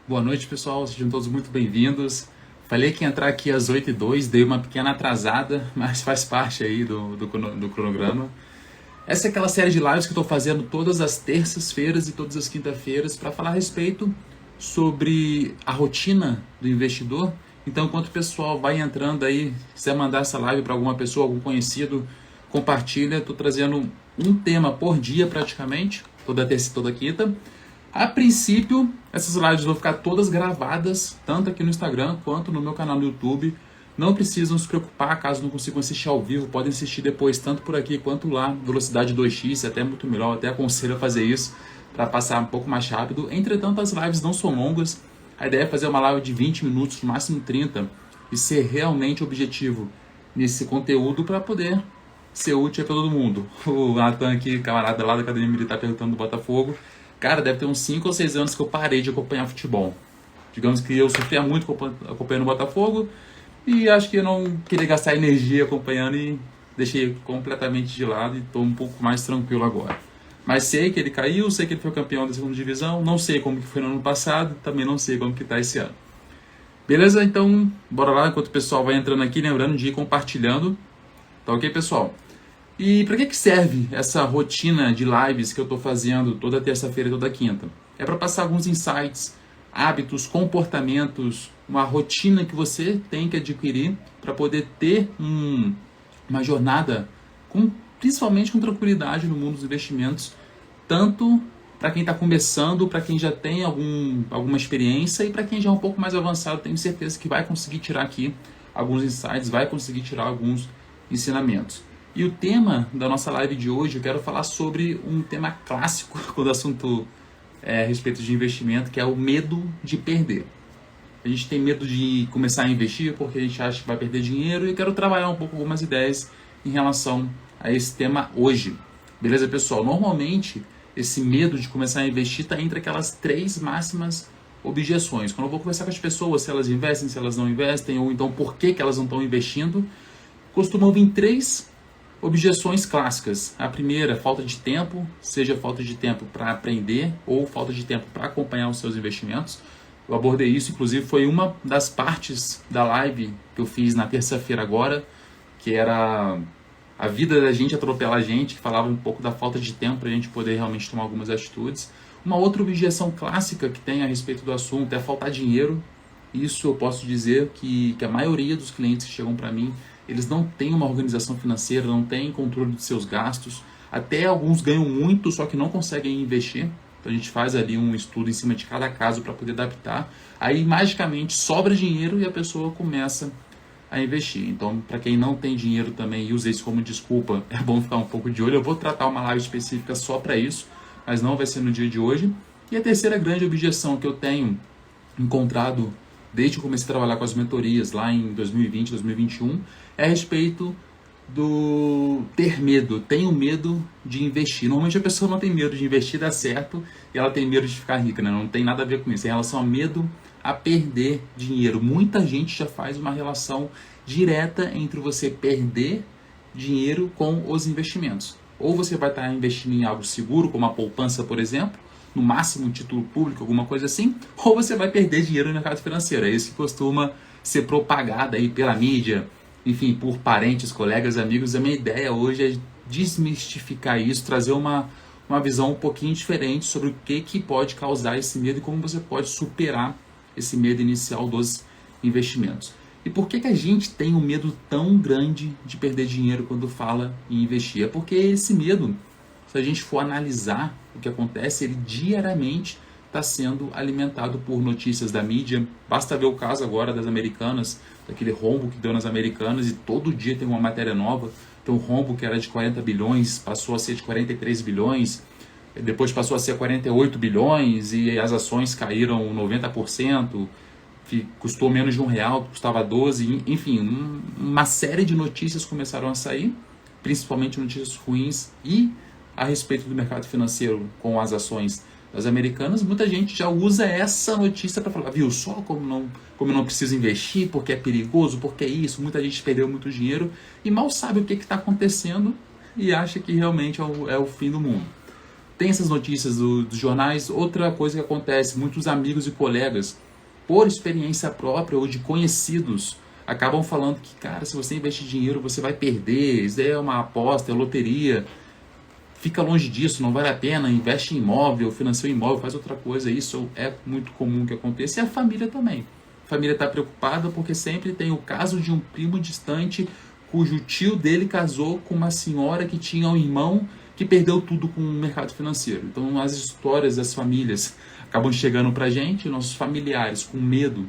Boa noite, pessoal. Sejam todos muito bem-vindos. Falei que ia entrar aqui às 8h02, dei uma pequena atrasada, mas faz parte aí do cronograma. Essa é aquela série de lives que eu estou fazendo todas as terças-feiras e todas as quintas-feiras para falar a respeito sobre a rotina do investidor. Então, enquanto o pessoal vai entrando aí, se quiser mandar essa live para alguma pessoa, algum conhecido, compartilha. Estou trazendo um tema por dia praticamente, toda terça e toda quinta. A princípio, essas lives vão ficar todas gravadas, tanto aqui no Instagram quanto no meu canal no YouTube. Não precisam se preocupar caso não consigam assistir ao vivo, podem assistir depois, tanto por aqui quanto lá, velocidade 2x, é até muito melhor, até aconselho a fazer isso para passar um pouco mais rápido. Entretanto, as lives não são longas, a ideia é fazer uma live de 20 minutos, no máximo 30, e ser realmente objetivo nesse conteúdo para poder ser útil a todo mundo. O Nathan aqui, camarada lá da Academia Militar, perguntando do Botafogo. Cara, deve ter uns 5 ou 6 anos que eu parei de acompanhar futebol. Digamos que eu sofria muito acompanhando o Botafogo e acho que eu não queria gastar energia acompanhando e deixei completamente de lado e estou um pouco mais tranquilo agora. Mas sei que ele caiu, sei que ele foi campeão da segunda divisão, não sei como que foi no ano passado, também não sei como que está esse ano. Beleza? Então, bora lá enquanto o pessoal vai entrando aqui, lembrando de ir compartilhando. Tá ok, pessoal? E para que serve essa rotina de lives que eu estou fazendo toda terça-feira e toda quinta? É para passar alguns insights, hábitos, comportamentos, uma rotina que você tem que adquirir para poder ter uma jornada, principalmente com tranquilidade no mundo dos investimentos, tanto para quem está começando, para quem já tem alguma experiência e para quem já é um pouco mais avançado, tenho certeza que vai conseguir tirar aqui alguns insights, vai conseguir tirar alguns ensinamentos. E o tema da nossa live de hoje, eu quero falar sobre um tema clássico quando o assunto é a respeito de investimento, que é o medo de perder. A gente tem medo de começar a investir porque a gente acha que vai perder dinheiro e eu quero trabalhar um pouco algumas ideias em relação a esse tema hoje. Beleza, pessoal? Normalmente, esse medo de começar a investir está entre aquelas 3 máximas objeções. Quando eu vou conversar com as pessoas, se elas investem, se elas não investem, ou então por que elas não estão investindo, costumam vir 3 objeções clássicas. A primeira, falta de tempo, seja falta de tempo para aprender ou falta de tempo para acompanhar os seus investimentos. Eu abordei isso, inclusive foi uma das partes da live que eu fiz na terça-feira agora, que era a vida da gente atropelar a gente, que falava um pouco da falta de tempo para a gente poder realmente tomar algumas atitudes. Uma outra objeção clássica que tem a respeito do assunto é faltar dinheiro. Isso eu posso dizer que a maioria dos clientes que chegam para mim, eles não têm uma organização financeira, não têm controle de seus gastos. Até alguns ganham muito, só que não conseguem investir. Então a gente faz ali um estudo em cima de cada caso para poder adaptar. Aí magicamente sobra dinheiro e a pessoa começa a investir. Então, para quem não tem dinheiro também e usa isso como desculpa, é bom ficar um pouco de olho. Eu vou tratar uma live específica só para isso, mas não vai ser no dia de hoje. E a terceira grande objeção que eu tenho encontrado desde que eu comecei a trabalhar com as mentorias lá em 2020, 2021, é a respeito do ter medo. Tenho medo de investir. Normalmente a pessoa não tem medo de investir, dá certo, e ela tem medo de ficar rica, né? Não tem nada a ver com isso. Em relação ao medo a perder dinheiro. Muita gente já faz uma relação direta entre você perder dinheiro com os investimentos. Ou você vai estar investindo em algo seguro, como a poupança, por exemplo, no máximo um título público, alguma coisa assim, ou você vai perder dinheiro no mercado financeiro. É isso que costuma ser propagado aí pela mídia, enfim, por parentes, colegas, amigos. A minha ideia hoje é desmistificar isso, trazer uma visão um pouquinho diferente sobre o que pode causar esse medo e como você pode superar esse medo inicial dos investimentos. E por que a gente tem um medo tão grande de perder dinheiro quando fala em investir? É porque esse medo, se a gente for analisar o que acontece, ele diariamente está sendo alimentado por notícias da mídia. Basta ver o caso agora das Americanas, daquele rombo que deu nas Americanas, e todo dia tem uma matéria nova. Então o rombo que era de 40 bilhões passou a ser de 43 bilhões, depois passou a ser 48 bilhões e as ações caíram 90%, custou menos de R$1, custava 12, enfim, uma série de notícias começaram a sair, principalmente notícias ruins, e a respeito do mercado financeiro com as ações das Americanas, muita gente já usa essa notícia para falar, viu só como não preciso investir, porque é perigoso, porque é isso, muita gente perdeu muito dinheiro e mal sabe o que está acontecendo e acha que realmente é o fim do mundo. tem essas notícias dos jornais. Outra coisa que acontece, muitos amigos e colegas, por experiência própria ou de conhecidos, acabam falando que, cara, se você investir dinheiro, você vai perder, isso daí é uma aposta, é loteria, fica longe disso, não vale a pena, investe em imóvel, financia um imóvel, faz outra coisa. Isso é muito comum que aconteça. E a família também. A família está preocupada porque sempre tem o caso de um primo distante cujo tio dele casou com uma senhora que tinha um irmão que perdeu tudo com o mercado financeiro. Então as histórias das famílias acabam chegando pra gente, nossos familiares com medo,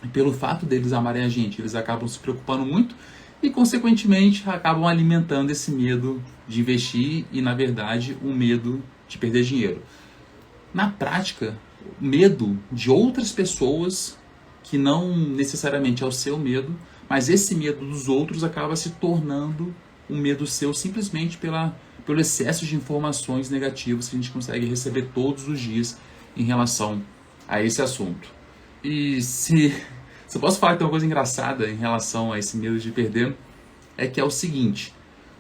e pelo fato deles amarem a gente, eles acabam se preocupando muito e consequentemente acabam alimentando esse medo de investir e na verdade o medo de perder dinheiro. Na prática, o medo de outras pessoas, que não necessariamente é o seu medo, mas esse medo dos outros acaba se tornando um medo seu simplesmente pelo excesso de informações negativas que a gente consegue receber todos os dias em relação a esse assunto. E se eu posso falar que tem uma coisa engraçada em relação a esse medo de perder, é que é o seguinte: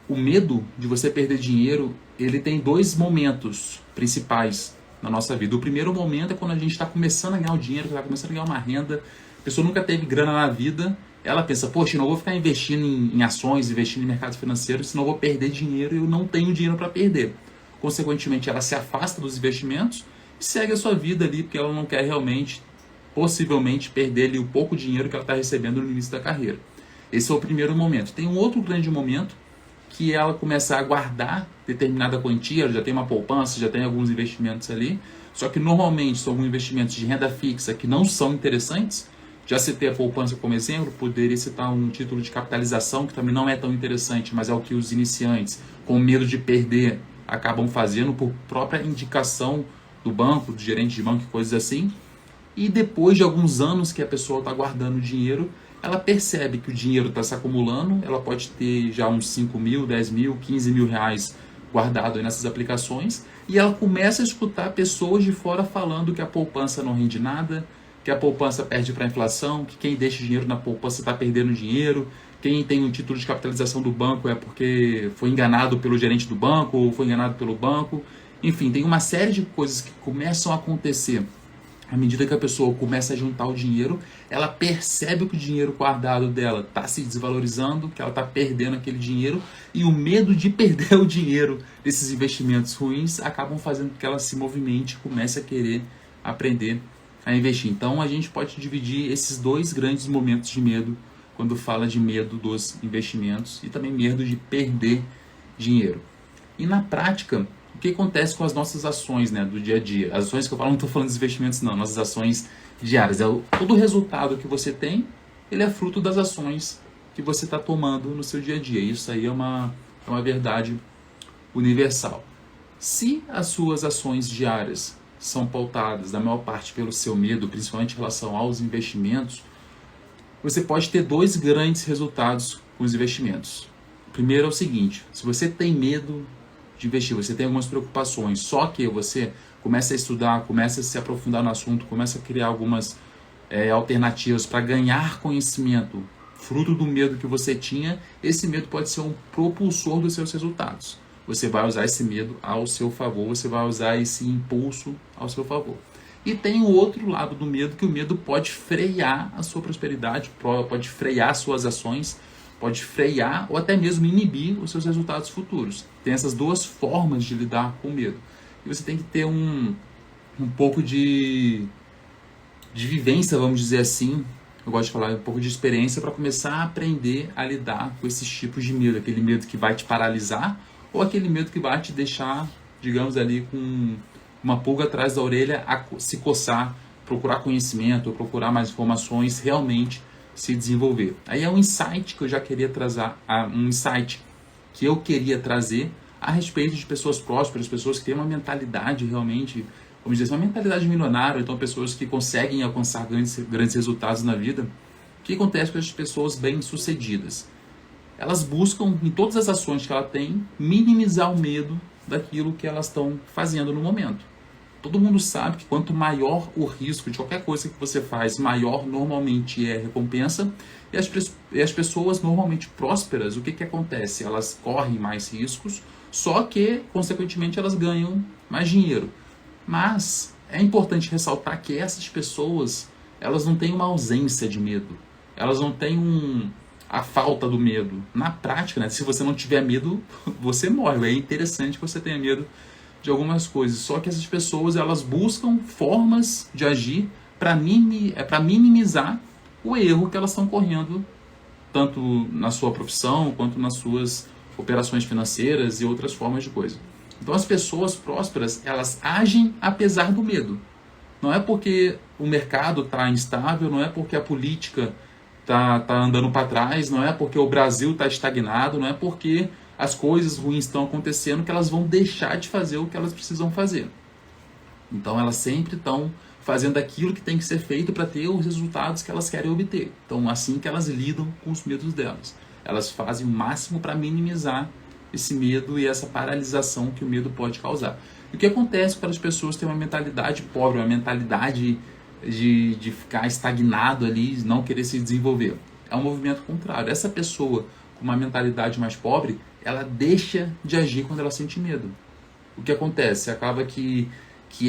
o medo de você perder dinheiro, ele tem dois momentos principais na nossa vida. O primeiro momento é quando a gente está começando a ganhar o dinheiro, está começando a ganhar uma renda, a pessoa nunca teve grana na vida, ela pensa, poxa, eu não vou ficar investindo em ações, investindo em mercado financeiro, senão eu vou perder dinheiro e eu não tenho dinheiro para perder. Consequentemente, ela se afasta dos investimentos e segue a sua vida ali, porque ela não quer realmente, possivelmente, perder ali o pouco dinheiro que ela está recebendo no início da carreira. Esse é o primeiro momento. Tem um outro grande momento, que ela começa a guardar determinada quantia, ela já tem uma poupança, já tem alguns investimentos ali, só que normalmente são alguns investimentos de renda fixa que não são interessantes. Já citei a poupança como exemplo, poderia citar um título de capitalização que também não é tão interessante, mas é o que os iniciantes, com medo de perder, acabam fazendo por própria indicação do banco, do gerente de banco e coisas assim. E depois de alguns anos que a pessoa está guardando dinheiro, ela percebe que o dinheiro está se acumulando, ela pode ter já uns 5 mil, 10 mil, 15 mil reais guardado aí nessas aplicações, e ela começa a escutar pessoas de fora falando que a poupança não rende nada, que a poupança perde para a inflação, que quem deixa dinheiro na poupança está perdendo dinheiro, quem tem um título de capitalização do banco é porque foi enganado pelo gerente do banco ou foi enganado pelo banco. Enfim, tem uma série de coisas que começam a acontecer. À medida que a pessoa começa a juntar o dinheiro, ela percebe que o dinheiro guardado dela está se desvalorizando, que ela está perdendo aquele dinheiro, e o medo de perder o dinheiro desses investimentos ruins acabam fazendo com que ela se movimente e comece a querer aprender a investir. Então a gente pode dividir esses dois grandes momentos de medo quando fala de medo dos investimentos e também medo de perder dinheiro. E na prática, o que acontece com as nossas ações, né, do dia a dia? As ações que eu falo, não estou falando dos investimentos não, nossas ações diárias. Todo o resultado que você tem, ele é fruto das ações que você está tomando no seu dia a dia. Isso aí é uma verdade universal. Se as suas ações diárias são pautadas, na maior parte, pelo seu medo, principalmente em relação aos investimentos, você pode ter dois grandes resultados com os investimentos. O primeiro é o seguinte: se você tem medo de investir, você tem algumas preocupações, só que você começa a estudar, começa a se aprofundar no assunto, começa a criar algumas alternativas para ganhar conhecimento, fruto do medo que você tinha, esse medo pode ser um propulsor dos seus resultados. Você vai usar esse medo ao seu favor, você vai usar esse impulso ao seu favor. E tem o outro lado do medo, que o medo pode frear a sua prosperidade, pode frear as suas ações, pode frear ou até mesmo inibir os seus resultados futuros. Tem essas duas formas de lidar com o medo. E você tem que ter um pouco de vivência, vamos dizer assim, eu gosto de falar um pouco de experiência para começar a aprender a lidar com esses tipos de medo. Aquele medo que vai te paralisar ou aquele medo que vai te deixar, digamos ali, com uma pulga atrás da orelha a se coçar, procurar conhecimento, procurar mais informações, realmente se desenvolver. Aí é um insight que eu já queria trazer, um insight que eu queria trazer a respeito de pessoas prósperas, pessoas que têm uma mentalidade realmente, vamos dizer, uma mentalidade milionária, então pessoas que conseguem alcançar grandes resultados na vida. O que acontece com as pessoas bem-sucedidas? Elas buscam, em todas as ações que ela tem, minimizar o medo daquilo que elas estão fazendo no momento. Todo mundo sabe que quanto maior o risco de qualquer coisa que você faz, maior normalmente é a recompensa. E as pessoas normalmente prósperas, o que acontece? Elas correm mais riscos, Só que, consequentemente, elas ganham mais dinheiro. Mas é importante ressaltar que essas pessoas, elas não têm uma ausência de medo. Elas não têm a falta do medo. Na prática, né, se você não tiver medo, você morre. É interessante que você tenha medo de algumas coisas. Só que essas pessoas, elas buscam formas de agir para minimizar o erro que elas estão correndo, tanto na sua profissão, quanto nas suas operações financeiras e outras formas de coisa. Então as pessoas prósperas, elas agem apesar do medo. Não é porque o mercado está instável, não é porque a política tá andando para trás, não é porque o Brasil está estagnado, não é porque as coisas ruins estão acontecendo que elas vão deixar de fazer o que elas precisam fazer. Então elas sempre estão fazendo aquilo que tem que ser feito para ter os resultados que elas querem obter. Então assim que elas lidam com os medos delas. Elas fazem o máximo para minimizar esse medo e essa paralisação que o medo pode causar. E o que acontece quando as pessoas têm uma mentalidade pobre, uma mentalidade de ficar estagnado ali, não querer se desenvolver? É um movimento contrário. Essa pessoa com uma mentalidade mais pobre, ela deixa de agir quando ela sente medo. O que acontece? Acaba que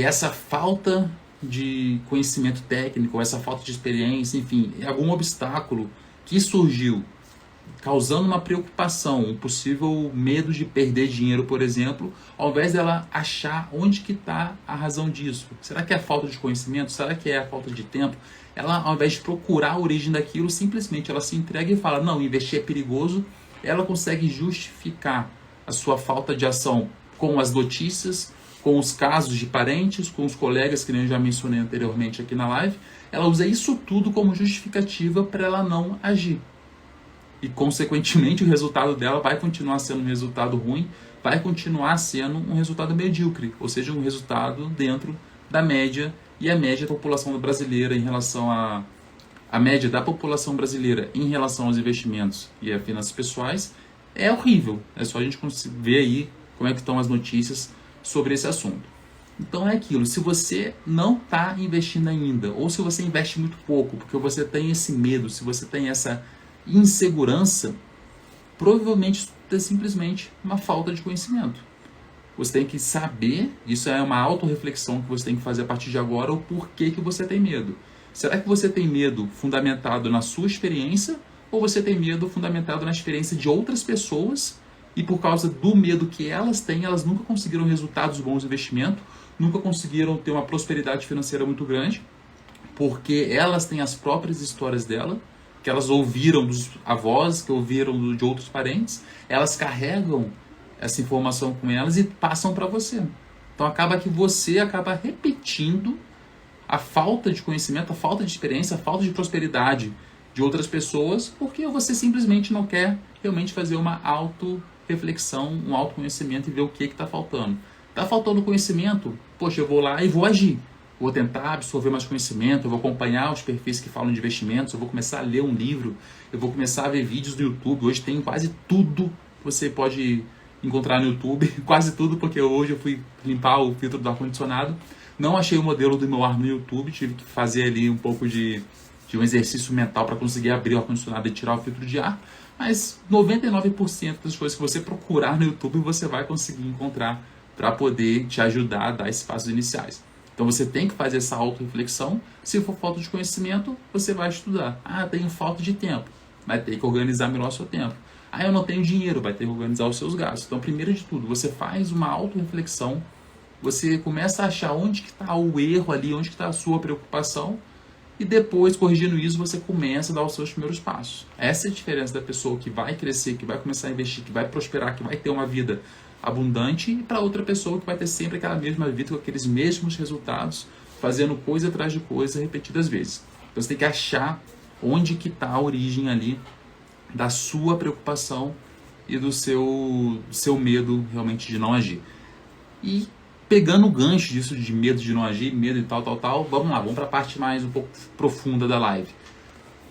essa falta de conhecimento técnico, essa falta de experiência, enfim, algum obstáculo que surgiu causando uma preocupação, um possível medo de perder dinheiro, por exemplo, ao invés dela achar onde que está a razão disso. Será que é a falta de conhecimento? Será que é a falta de tempo? Ela, ao invés de procurar a origem daquilo, simplesmente ela se entrega e fala, não, investir é perigoso. Ela consegue justificar a sua falta de ação com as notícias, com os casos de parentes, com os colegas, que nem eu já mencionei anteriormente aqui na live. Ela usa isso tudo como justificativa para ela não agir. E, consequentemente, o resultado dela vai continuar sendo um resultado ruim, vai continuar sendo um resultado medíocre, ou seja, um resultado dentro da média, e a média da população brasileira em relação a média da população brasileira em relação aos investimentos e a finanças pessoais é horrível. É só a gente ver aí como é que estão as notícias sobre esse assunto. Então é aquilo, se você não está investindo ainda, ou se você investe muito pouco, porque você tem esse medo, se você tem essa insegurança, provavelmente é simplesmente uma falta de conhecimento. Você tem que saber, isso é uma autorreflexão que você tem que fazer a partir de agora, o porquê que você tem medo. Será que você tem medo fundamentado na sua experiência, ou você tem medo fundamentado na experiência de outras pessoas, e por causa do medo que elas têm, elas nunca conseguiram resultados bons de investimento, nunca conseguiram ter uma prosperidade financeira muito grande, porque elas têm as próprias histórias dela, que elas ouviram dos avós, que ouviram de outros parentes, elas carregam essa informação com elas e passam para você. Então acaba que você acaba repetindo a falta de conhecimento, a falta de experiência, a falta de prosperidade de outras pessoas, porque você simplesmente não quer realmente fazer uma autorreflexão, um autoconhecimento e ver o que está faltando. Está faltando conhecimento? Poxa, eu vou lá e vou agir. Vou tentar absorver mais conhecimento, eu vou acompanhar os perfis que falam de investimentos, eu vou começar a ler um livro, eu vou começar a ver vídeos do YouTube. Hoje tem quase tudo que você pode encontrar no YouTube, quase tudo, porque hoje eu fui limpar o filtro do ar-condicionado, não achei o modelo do meu ar no YouTube, tive que fazer ali um pouco de um exercício mental para conseguir abrir o ar-condicionado e tirar o filtro de ar, mas 99% das coisas que você procurar no YouTube você vai conseguir encontrar para poder te ajudar a dar esses passos iniciais. Então você tem que fazer essa auto-reflexão. Se for falta de conhecimento, você vai estudar. Ah, tenho falta de tempo. Vai ter que organizar melhor o seu tempo. Ah, eu não tenho dinheiro. Vai ter que organizar os seus gastos. Então, primeiro de tudo, você faz uma auto-reflexão. Você começa a achar onde que está o erro ali, onde que está a sua preocupação. E depois, corrigindo isso, você começa a dar os seus primeiros passos. Essa é a diferença da pessoa que vai crescer, que vai começar a investir, que vai prosperar, que vai ter uma vida abundante, e para outra pessoa que vai ter sempre aquela mesma vida, com aqueles mesmos resultados, fazendo coisa atrás de coisa repetidas vezes. Então você tem que achar onde que está a origem ali da sua preocupação e do seu medo realmente de não agir. E pegando o gancho disso de medo de não agir, medo e tal, vamos lá, vamos para a parte mais um pouco profunda da live.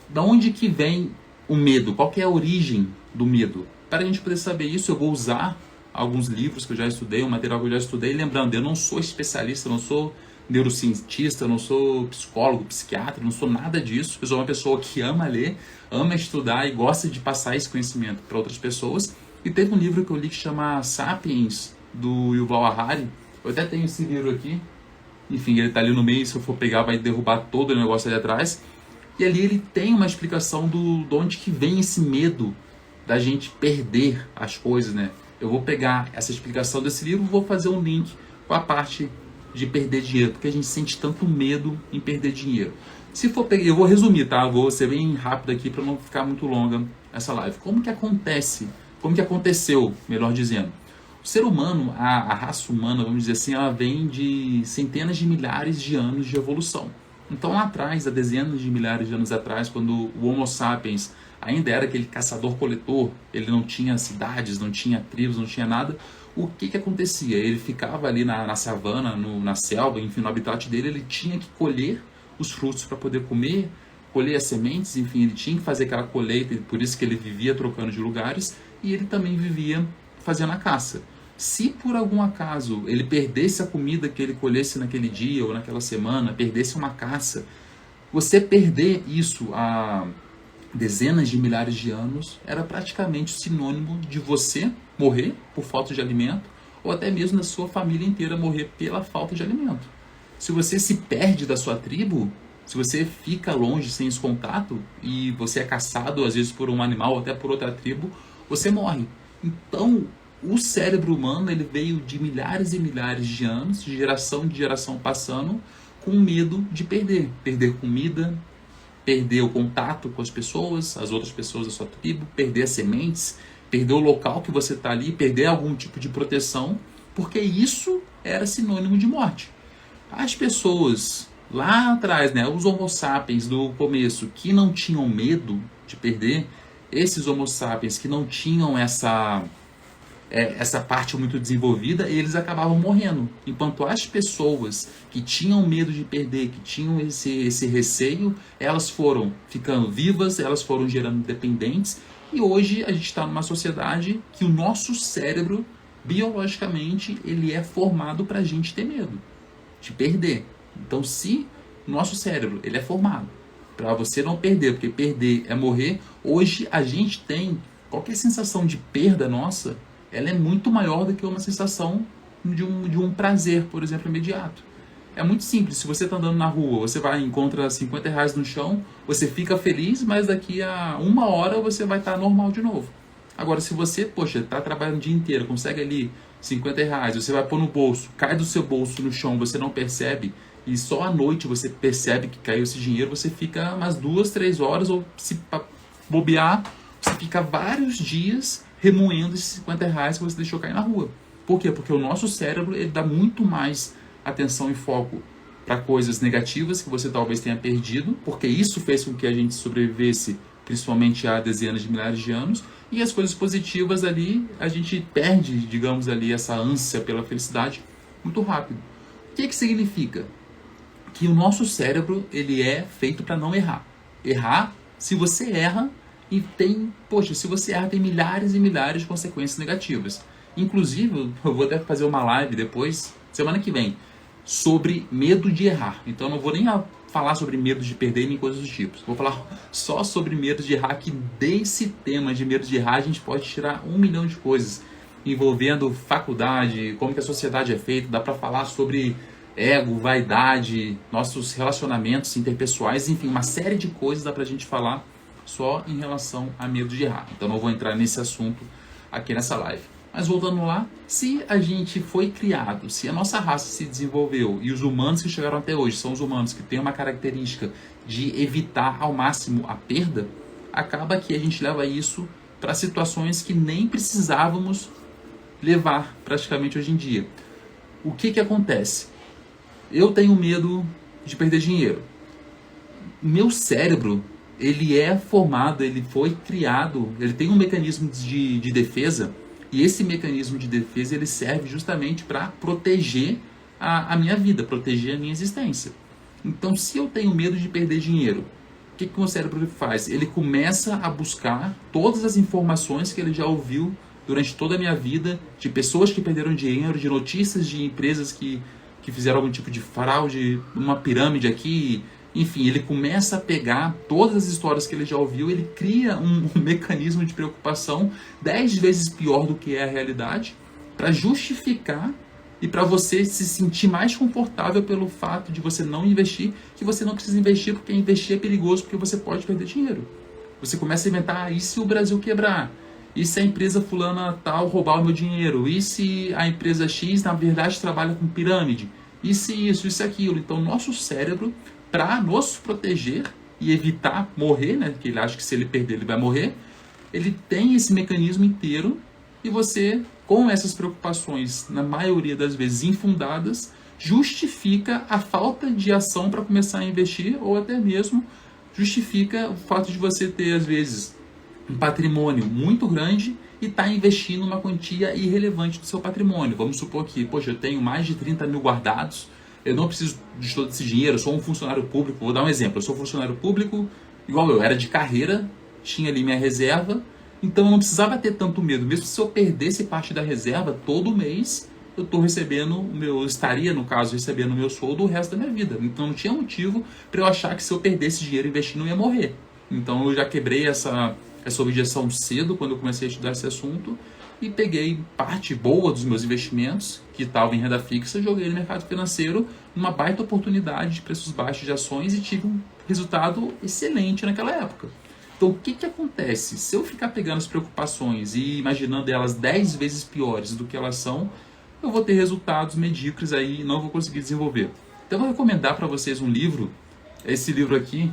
Da onde que vem o medo? Qual que é a origem do medo? Para a gente poder saber isso, eu vou usar alguns livros que eu já estudei, um material que eu já estudei. Lembrando, eu não sou especialista, não sou neurocientista, não sou psicólogo, psiquiatra, não sou nada disso. Eu sou uma pessoa que ama ler, ama estudar e gosta de passar esse conhecimento para outras pessoas. E teve um livro que eu li que chama Sapiens, do Yuval Harari. Eu até tenho esse livro aqui. Enfim, ele está ali no meio, se eu for pegar vai derrubar todo o negócio ali atrás. E ali ele tem uma explicação de onde que vem esse medo da gente perder as coisas, né? Eu vou pegar essa explicação desse livro e vou fazer um link com a parte de perder dinheiro, porque a gente sente tanto medo em perder dinheiro. Se for pegar, eu vou resumir, tá? Vou ser bem rápido aqui para não ficar muito longa essa live. Como que acontece? Como que aconteceu, melhor dizendo? O ser humano, a raça humana, vamos dizer assim, ela vem de centenas de milhares de anos de evolução. Então lá atrás, há dezenas de milhares de anos atrás, quando o Homo sapiens ainda era aquele caçador-coletor, ele não tinha cidades, não tinha tribos, não tinha nada, o que acontecia? Ele ficava ali na savana, na selva, enfim, no habitat dele, ele tinha que colher os frutos para poder comer, colher as sementes, enfim, ele tinha que fazer aquela colheita, por isso que ele vivia trocando de lugares, e ele também vivia fazendo a caça. Se por algum acaso ele perdesse a comida que ele colhesse naquele dia ou naquela semana, perdesse uma caça, você perder isso há dezenas de milhares de anos era praticamente sinônimo de você morrer por falta de alimento ou até mesmo da sua família inteira morrer pela falta de alimento. Se você se perde da sua tribo, se você fica longe sem esse contato e você é caçado às vezes por um animal ou até por outra tribo, você morre. Então, o cérebro humano ele veio de milhares e milhares de anos, de geração passando, com medo de perder comida, perder o contato com as pessoas, as outras pessoas da sua tribo, perder as sementes, perder o local que você está ali, perder algum tipo de proteção, porque isso era sinônimo de morte. As pessoas lá atrás, né, os Homo sapiens do começo, que não tinham medo de perder, esses Homo sapiens que não tinham essa parte muito desenvolvida, eles acabavam morrendo. Enquanto as pessoas que tinham medo de perder, que tinham esse receio, elas foram ficando vivas, elas foram gerando dependentes, e hoje a gente está numa sociedade que o nosso cérebro, biologicamente, ele é formado para a gente ter medo de perder. Então, se o nosso cérebro ele é formado para você não perder, porque perder é morrer, hoje a gente tem qualquer sensação de perda nossa, ela é muito maior do que uma sensação de um prazer, por exemplo, imediato. É muito simples, se você está andando na rua, você vai e encontra R$50 no chão, você fica feliz, mas daqui a uma hora você vai estar normal de novo. Agora, se você, está trabalhando o dia inteiro, consegue ali R$50, você vai pôr no bolso, cai do seu bolso no chão, você não percebe, e só à noite você percebe que caiu esse dinheiro, você fica umas 2, 3 horas, ou se bobear, você fica vários dias remoendo esses R$50 que você deixou cair na rua. Por quê? Porque o nosso cérebro ele dá muito mais atenção e foco para coisas negativas que você talvez tenha perdido, porque isso fez com que a gente sobrevivesse principalmente há dezenas de milhares de anos, e as coisas positivas ali, a gente perde, digamos ali, essa ânsia pela felicidade muito rápido. O que significa? Que o nosso cérebro ele é feito para não errar. Errar, se você erra, e se você erra, tem milhares e milhares de consequências negativas. Inclusive, eu vou até fazer uma live depois, semana que vem, sobre medo de errar. Então, eu não vou nem falar sobre medo de perder nem coisas do tipo. Vou falar só sobre medo de errar, que desse tema de medo de errar a gente pode tirar 1 milhão de coisas, envolvendo faculdade, como que a sociedade é feita, dá para falar sobre ego, vaidade, nossos relacionamentos interpessoais, enfim, uma série de coisas dá pra gente falar só em relação a medo de errar. Então não vou entrar nesse assunto aqui nessa live. Mas voltando lá, se a gente foi criado, se a nossa raça se desenvolveu e os humanos que chegaram até hoje são os humanos que têm uma característica de evitar ao máximo a perda, acaba que a gente leva isso para situações que nem precisávamos levar praticamente hoje em dia. O que acontece? Eu tenho medo de perder dinheiro. Meu cérebro, ele é formado, ele foi criado, ele tem um mecanismo de defesa, e esse mecanismo de defesa ele serve justamente para proteger a minha vida, proteger a minha existência. Então, se eu tenho medo de perder dinheiro, o que o meu cérebro faz? Ele começa a buscar todas as informações que ele já ouviu durante toda a minha vida, de pessoas que perderam dinheiro, de notícias de empresas que fizeram algum tipo de fraude, uma pirâmide aqui, Enfim, ele começa a pegar todas as histórias que ele já ouviu, ele cria um mecanismo de preocupação 10 vezes pior do que é a realidade, para justificar e para você se sentir mais confortável pelo fato de você não investir, que você não precisa investir porque investir é perigoso, porque você pode perder dinheiro. Você começa a inventar, e se o Brasil quebrar? E se a empresa fulana tal roubar o meu dinheiro? E se a empresa X, na verdade, trabalha com pirâmide? E se isso, isso e aquilo? Então, nosso cérebro, para nos proteger e evitar morrer, né? Porque ele acha que se ele perder, ele vai morrer. Ele tem esse mecanismo inteiro e você, com essas preocupações, na maioria das vezes infundadas, justifica a falta de ação para começar a investir ou até mesmo justifica o fato de você ter, às vezes, um patrimônio muito grande e está investindo uma quantia irrelevante do seu patrimônio. Vamos supor que, poxa, eu tenho mais de 30 mil guardados, eu não preciso de todo esse dinheiro, eu sou um funcionário público. Vou dar um exemplo, eu sou funcionário público, igual eu, era de carreira, tinha ali minha reserva, então eu não precisava ter tanto medo. Mesmo se eu perdesse parte da reserva, todo mês eu estou recebendo eu estaria, no caso, recebendo o meu soldo o resto da minha vida. Então não tinha motivo para eu achar que se eu perdesse dinheiro investindo eu ia morrer. Então eu já quebrei essa objeção cedo quando eu comecei a estudar esse assunto e peguei parte boa dos meus investimentos, que estavam em renda fixa, joguei no mercado financeiro numa baita oportunidade de preços baixos de ações e tive um resultado excelente naquela época. Então o que acontece? Se eu ficar pegando as preocupações e imaginando elas 10 vezes piores do que elas são, eu vou ter resultados medíocres aí e não vou conseguir desenvolver. Então eu vou recomendar para vocês um livro, esse livro aqui,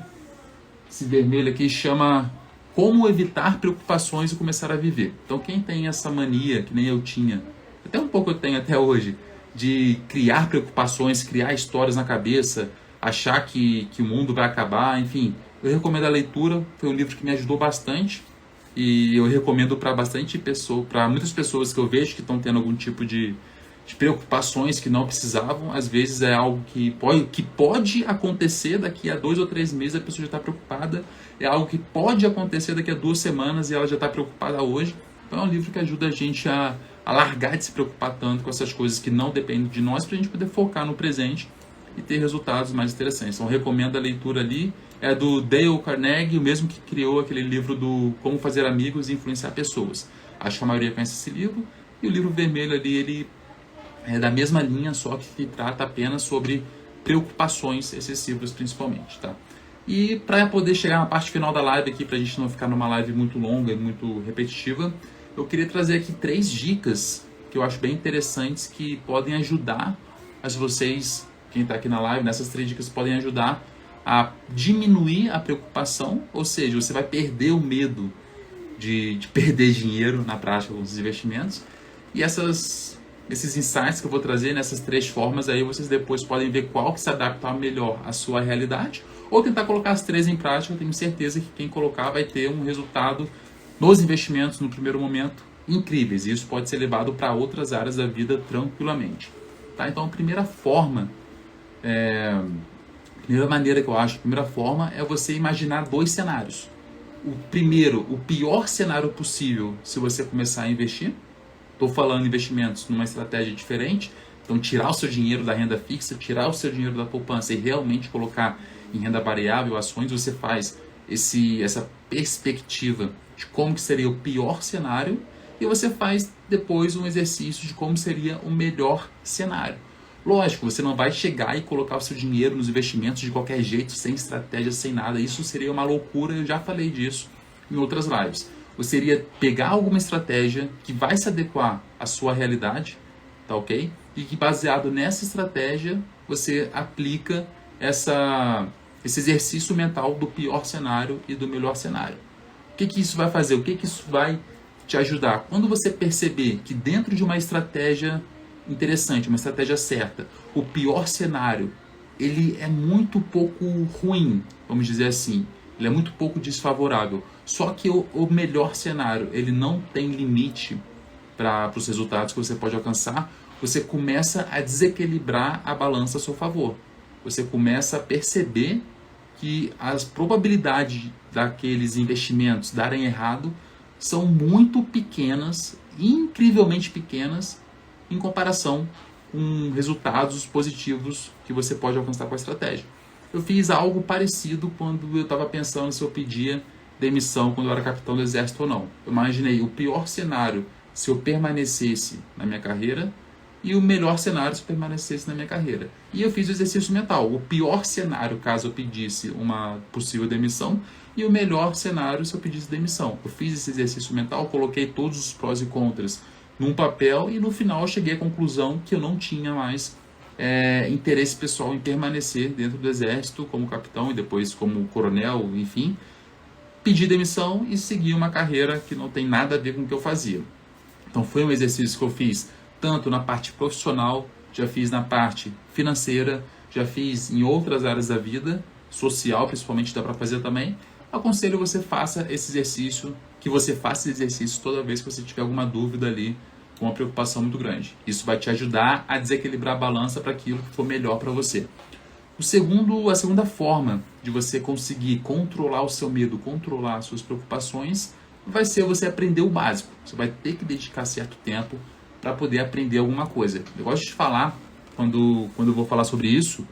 esse vermelho aqui, chama Como Evitar Preocupações e Começar a Viver. Então quem tem essa mania, que nem eu tinha, até um pouco eu tenho até hoje, de criar preocupações, criar histórias na cabeça, achar que o mundo vai acabar, enfim, eu recomendo a leitura, foi um livro que me ajudou bastante e eu recomendo para bastante pessoa, para muitas pessoas que eu vejo que estão tendo algum tipo de preocupações que não precisavam. Às vezes é algo que pode acontecer daqui a 2 ou 3 meses, a pessoa já está preocupada. É algo que pode acontecer daqui a 2 semanas e ela já está preocupada hoje. Então é um livro que ajuda a gente a largar de se preocupar tanto com essas coisas que não dependem de nós, para a gente poder focar no presente e ter resultados mais interessantes. Então recomendo a leitura ali. É do Dale Carnegie, o mesmo que criou aquele livro do Como Fazer Amigos e Influenciar Pessoas. Acho que a maioria conhece esse livro. E o livro vermelho ali, ele é da mesma linha, só que trata apenas sobre preocupações excessivas, principalmente, tá? E para poder chegar na parte final da live aqui, para a gente não ficar numa live muito longa e muito repetitiva, eu queria trazer aqui 3 dicas que eu acho bem interessantes, que podem ajudar vocês, quem está aqui na live, nessas 3 dicas podem ajudar a diminuir a preocupação, ou seja, você vai perder o medo de perder dinheiro na prática com os investimentos. E esses insights que eu vou trazer nessas 3 formas, aí vocês depois podem ver qual que se adapta melhor à sua realidade, ou tentar colocar as 3 em prática. Eu tenho certeza que quem colocar vai ter um resultado nos investimentos, no primeiro momento, incríveis. E isso pode ser levado para outras áreas da vida tranquilamente. Tá? Então, a primeira maneira que eu acho, a primeira forma é você imaginar 2 cenários. O primeiro, o pior cenário possível se você começar a investir. Estou falando investimentos numa estratégia diferente. Então, tirar o seu dinheiro da renda fixa, tirar o seu dinheiro da poupança e realmente colocar em renda variável, ações. Você faz essa perspectiva de como que seria o pior cenário e você faz depois um exercício de como seria o melhor cenário. Lógico, você não vai chegar e colocar o seu dinheiro nos investimentos de qualquer jeito, sem estratégia, sem nada. Isso seria uma loucura, eu já falei disso em outras lives. Você iria pegar alguma estratégia que vai se adequar à sua realidade, tá ok? E que baseado nessa estratégia, você aplica esse exercício mental do pior cenário e do melhor cenário. O que isso vai fazer? O que isso vai te ajudar? Quando você perceber que dentro de uma estratégia interessante, uma estratégia certa, o pior cenário, ele é muito pouco ruim, vamos dizer assim, ele é muito pouco desfavorável, só que o melhor cenário, ele não tem limite para os resultados que você pode alcançar, você começa a desequilibrar a balança a seu favor, você começa a perceber que as probabilidades daqueles investimentos darem errado são muito pequenas, incrivelmente pequenas, em comparação com resultados positivos que você pode alcançar com a estratégia. Eu fiz algo parecido quando eu estava pensando se eu pedia demissão quando eu era capitão do exército ou não. Eu imaginei o pior cenário se eu permanecesse na minha carreira e o melhor cenário se eu permanecesse na minha carreira. E eu fiz o exercício mental. O pior cenário caso eu pedisse uma possível demissão e o melhor cenário se eu pedisse demissão. Eu fiz esse exercício mental, coloquei todos os prós e contras num papel e no final eu cheguei à conclusão que eu não tinha mais interesse pessoal em permanecer dentro do exército como capitão e depois como coronel, enfim. Pedi demissão e segui uma carreira que não tem nada a ver com o que eu fazia. Então foi um exercício que eu fiz tanto na parte profissional, já fiz na parte financeira, já fiz em outras áreas da vida, social principalmente dá para fazer também. Aconselho você faça esse exercício, que você faça esse exercício toda vez que você tiver alguma dúvida ali, com uma preocupação muito grande. Isso vai te ajudar a desequilibrar a balança para aquilo que for melhor para você. A segunda forma de você conseguir controlar o seu medo, controlar as suas preocupações, vai ser você aprender o básico. Você vai ter que dedicar certo tempo para poder aprender alguma coisa. Eu gosto de falar, quando eu vou falar sobre isso,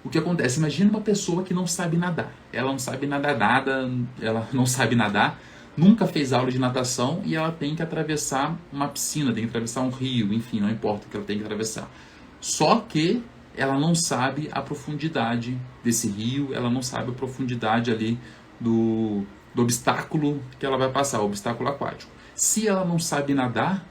o que acontece. Imagina uma pessoa que não sabe nadar. Ela não sabe nadar nada, ela não sabe nadar, nunca fez aula de natação e ela tem que atravessar uma piscina, tem que atravessar um rio, enfim, não importa o que ela tem que atravessar. Só que ela não sabe a profundidade desse rio, ela não sabe a profundidade ali do obstáculo que ela vai passar, o obstáculo aquático. Se ela não sabe nadar,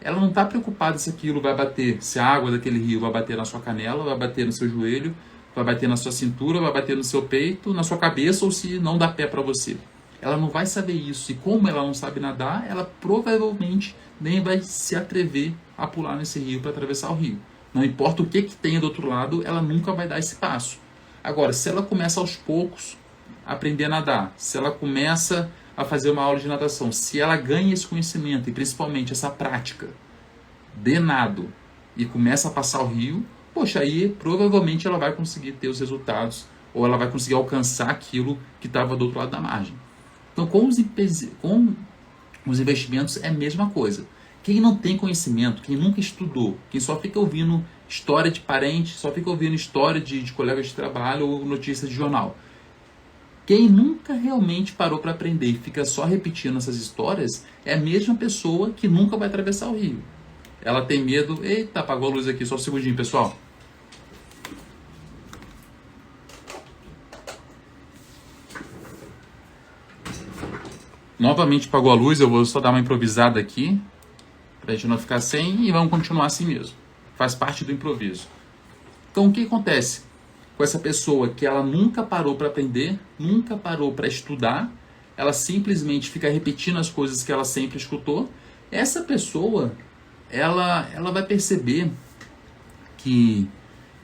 ela não está preocupada se aquilo vai bater, se a água daquele rio vai bater na sua canela, vai bater no seu joelho, vai bater na sua cintura, vai bater no seu peito, na sua cabeça ou se não dá pé para você. Ela não vai saber isso e como ela não sabe nadar, ela provavelmente nem vai se atrever a pular nesse rio para atravessar o rio. Não importa o que tenha do outro lado, ela nunca vai dar esse passo. Agora, se ela começa aos poucos a aprender a nadar, se ela começa a fazer uma aula de natação, se ela ganha esse conhecimento e principalmente essa prática de nado e começa a passar o rio, poxa, aí provavelmente ela vai conseguir ter os resultados ou ela vai conseguir alcançar aquilo que estava do outro lado da margem. Então, com os investimentos é a mesma coisa. Quem não tem conhecimento, quem nunca estudou, quem só fica ouvindo história de parente, só fica ouvindo história de colegas de trabalho ou notícias de jornal. Quem nunca realmente parou para aprender e fica só repetindo essas histórias é a mesma pessoa que nunca vai atravessar o rio. Ela tem medo... Eita, apagou a luz aqui, só um segundinho, pessoal. Novamente apagou a luz, eu vou só dar uma improvisada aqui, para a gente não ficar sem, e vamos continuar assim mesmo. Faz parte do improviso. Então, o que acontece com essa pessoa que ela nunca parou para aprender, nunca parou para estudar, ela simplesmente fica repetindo as coisas que ela sempre escutou? Essa pessoa, ela vai perceber que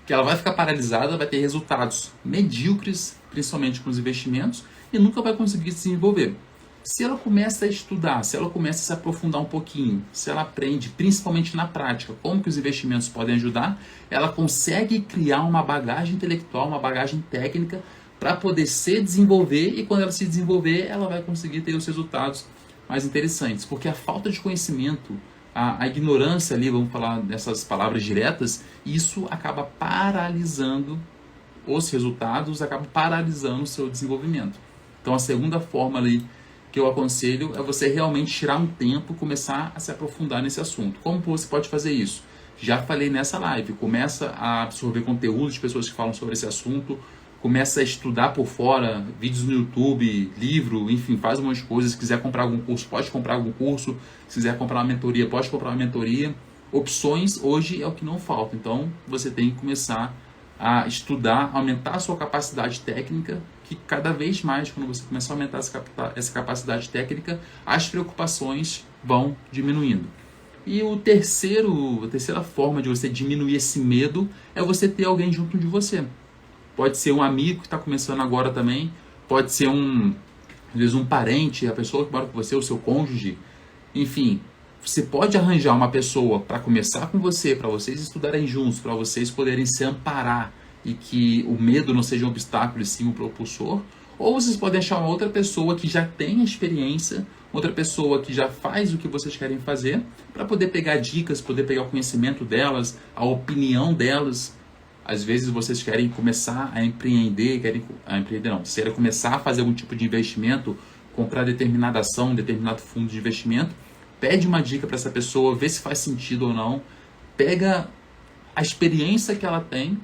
ela vai ficar paralisada, vai ter resultados medíocres, principalmente com os investimentos, e nunca vai conseguir se desenvolver. Se ela começa a estudar, se ela começa a se aprofundar um pouquinho, se ela aprende, principalmente na prática, como que os investimentos podem ajudar, ela consegue criar uma bagagem intelectual, uma bagagem técnica para poder se desenvolver, e quando ela se desenvolver, ela vai conseguir ter os resultados mais interessantes. Porque a falta de conhecimento, a ignorância ali, vamos falar dessas palavras diretas, isso acaba paralisando os resultados, acaba paralisando o seu desenvolvimento. Então a segunda forma ali que eu aconselho é você realmente tirar um tempo e começar a se aprofundar nesse assunto. Como você pode fazer isso? Já falei nessa live, começa a absorver conteúdo de pessoas que falam sobre esse assunto, começa a estudar por fora, vídeos no YouTube, livro, enfim, faz um monte de coisas. Se quiser comprar algum curso, pode comprar algum curso. Se quiser comprar uma mentoria, pode comprar uma mentoria. Opções hoje é o que não falta, então você tem que começar a estudar, aumentar a sua capacidade técnica, que cada vez mais, quando você começar a aumentar essa capacidade técnica, as preocupações vão diminuindo. E a terceira forma de você diminuir esse medo é você ter alguém junto de você. Pode ser um amigo que está começando agora também, pode ser às vezes um parente, a pessoa que mora com você, o seu cônjuge, enfim. Você pode arranjar uma pessoa para começar com você, para vocês estudarem juntos, para vocês poderem se amparar e que o medo não seja um obstáculo e sim um propulsor. Ou vocês podem achar uma outra pessoa que já tem experiência, outra pessoa que já faz o que vocês querem fazer, para poder pegar dicas, poder pegar o conhecimento delas, a opinião delas, Às vezes vocês querem começar a empreender, vocês querem começar a fazer algum tipo de investimento, comprar determinada ação, determinado fundo de investimento, pede uma dica para essa pessoa, vê se faz sentido ou não, pega a experiência que ela tem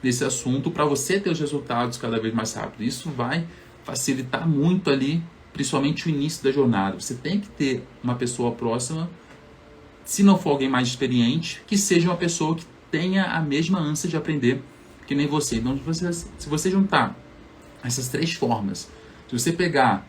nesse assunto para você ter os resultados cada vez mais rápido. Isso vai facilitar muito ali, principalmente o início da jornada. Você tem que ter uma pessoa próxima, se não for alguém mais experiente, que seja uma pessoa que tenha a mesma ânsia de aprender que nem você. Então, se você juntar essas três formas, se você pegar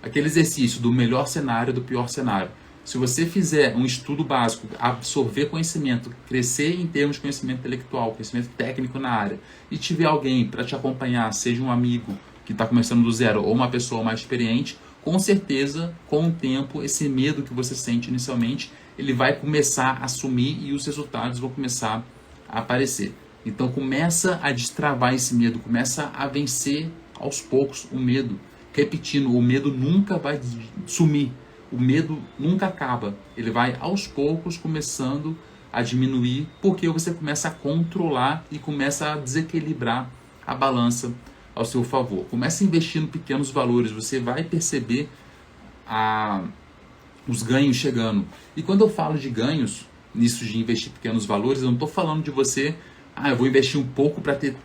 aquele exercício do melhor cenário e do pior cenário, se você fizer um estudo básico, absorver conhecimento, crescer em termos de conhecimento intelectual, conhecimento técnico na área, e tiver alguém para te acompanhar, seja um amigo que está começando do zero ou uma pessoa mais experiente, com certeza, com o tempo, esse medo que você sente inicialmente, ele vai começar a sumir e os resultados vão começar a aparecer. Então começa a destravar esse medo, começa a vencer aos poucos o medo. Repetindo, o medo nunca vai sumir, o medo nunca acaba. Ele vai aos poucos começando a diminuir, porque você começa a controlar e começa a desequilibrar a balança ao seu favor. Começa a investir em pequenos valores, você vai perceber os ganhos chegando. E quando eu falo de ganhos, nisso de investir pequenos valores, eu não estou falando de você, eu vou investir um pouco para ter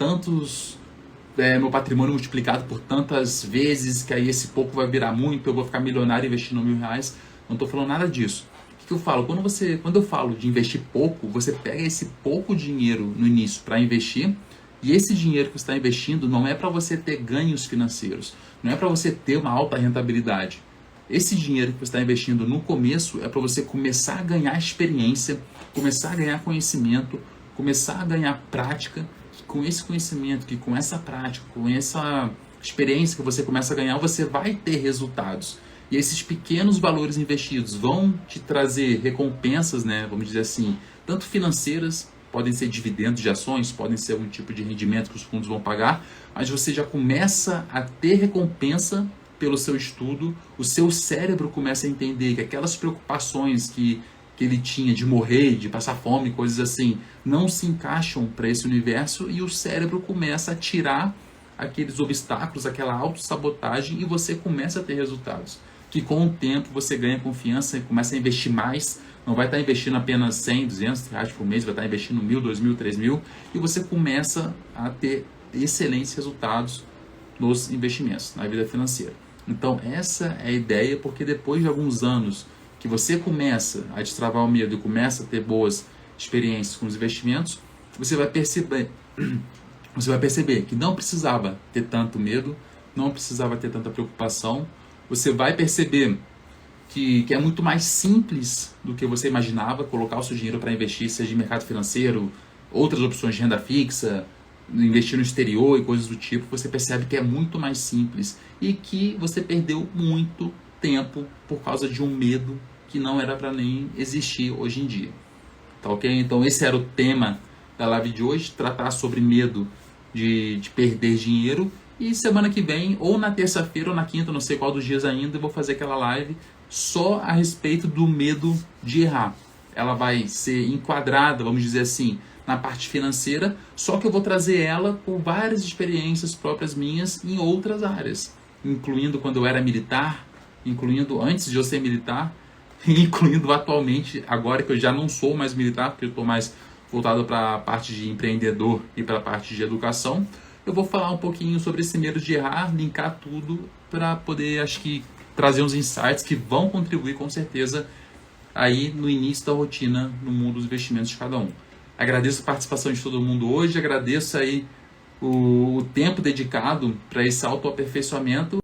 meu patrimônio multiplicado por tantas vezes, que aí esse pouco vai virar muito, eu vou ficar milionário investindo R$1.000. Não estou falando nada disso. O que eu falo? Quando eu falo de investir pouco, você pega esse pouco dinheiro no início para investir, e esse dinheiro que você está investindo não é para você ter ganhos financeiros, não é para você ter uma alta rentabilidade. Esse dinheiro que você está investindo no começo é para você começar a ganhar experiência, começar a ganhar conhecimento, começar a ganhar prática. Com esse conhecimento, que com essa prática, com essa experiência que você começa a ganhar, você vai ter resultados. E esses pequenos valores investidos vão te trazer recompensas, né, vamos dizer assim, tanto financeiras, podem ser dividendos de ações, podem ser algum tipo de rendimento que os fundos vão pagar, mas você já começa a ter recompensa pelo seu estudo, o seu cérebro começa a entender que aquelas preocupações que ele tinha de morrer, de passar fome, coisas assim, não se encaixam para esse universo, e o cérebro começa a tirar aqueles obstáculos, aquela autossabotagem, e você começa a ter resultados. Que com o tempo você ganha confiança e começa a investir mais, não vai estar investindo apenas 100, 200 reais por mês, vai estar investindo 1.000, 2.000, 3.000, e você começa a ter excelentes resultados nos investimentos, na vida financeira. Então essa é a ideia, porque depois de alguns anos que você começa a destravar o medo e começa a ter boas experiências com os investimentos, você vai perceber que não precisava ter tanto medo, não precisava ter tanta preocupação. Você vai perceber que é muito mais simples do que você imaginava colocar o seu dinheiro para investir, seja em mercado financeiro, outras opções de renda fixa, investir no exterior e coisas do tipo. Você percebe que é muito mais simples e que você perdeu muito tempo por causa de um medo que não era para nem existir hoje em dia. Tá ok? Então esse era o tema da live de hoje, tratar sobre medo de perder dinheiro. E semana que vem, ou na terça-feira ou na quinta, não sei qual dos dias ainda, eu vou fazer aquela live só a respeito do medo de errar. Ela vai ser enquadrada, vamos dizer assim, na parte financeira, só que eu vou trazer ela por várias experiências próprias minhas em outras áreas, incluindo quando eu era militar, incluindo antes de eu ser militar, incluindo atualmente, agora que eu já não sou mais militar, porque eu estou mais voltado para a parte de empreendedor e para a parte de educação. Eu vou falar um pouquinho sobre esse medo de errar, linkar tudo para poder, acho que, trazer uns insights que vão contribuir com certeza aí no início da rotina no mundo dos investimentos de cada um. Agradeço a participação de todo mundo hoje, agradeço aí o tempo dedicado para esse autoaperfeiçoamento.